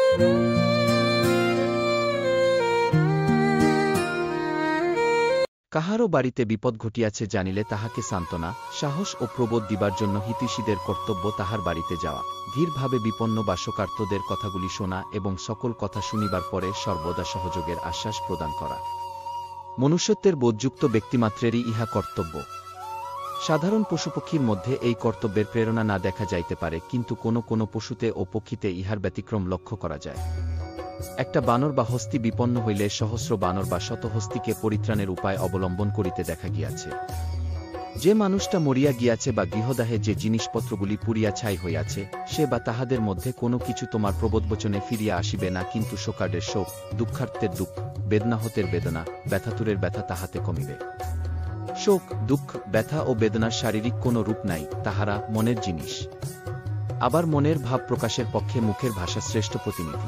কাহারও বাড়িতে বিপদ ঘটিয়াছে জানিলে তাহাকে সান্ত্বনা, সাহস ও প্রবোধ দিবার জন্য হিতৈষীদের কর্তব্য তাহার বাড়িতে যাওয়া, ধীরভাবে বিপন্ন বা শোকার্তদের কথাগুলি শোনা এবং সকল কথা শুনিবার পরে সর্বদা সহযোগের আশ্বাস প্রদান করা। মনুষ্যত্বের বোধযুক্ত ব্যক্তিমাত্রেরই ইহা কর্তব্য। সাধারণ পশুপক্ষীর মধ্যে এই কর্তব্যের প্রেরণা না দেখা যাইতে পারে, কিন্তু কোনো কোনো পশুতে ও পক্ষীতে ইহার ব্যতিক্রম লক্ষ্য করা যায়। একটা বানর বা হস্তি বিপন্ন হইলে সহস্র বানর বা শত হস্তিকে পরিত্রাণের উপায় অবলম্বন করিতে দেখা গিয়াছে। যে মানুষটা মরিয়া গিয়াছে বা গৃহদাহে যে জিনিসপত্রগুলি পুড়িয়া ছাই হইয়াছে, সে বা তাহাদের মধ্যে কোনো কিছু তোমার প্রবোধবচনে ফিরিয়া আসিবে না, কিন্তু শোকার্দের শোক, দুঃখার্তের দুঃখ, বেদনাহতের বেদনা, ব্যথাতুরের ব্যথা তাহাতে কমিবে। শোক, দুঃখ, ব্যথা ও বেদনার শারীরিক কোনো রূপ নাই, তাহারা মনের জিনিস। আবার মনের ভাব প্রকাশের পক্ষে মুখের ভাষা শ্রেষ্ঠ প্রতিনিধি।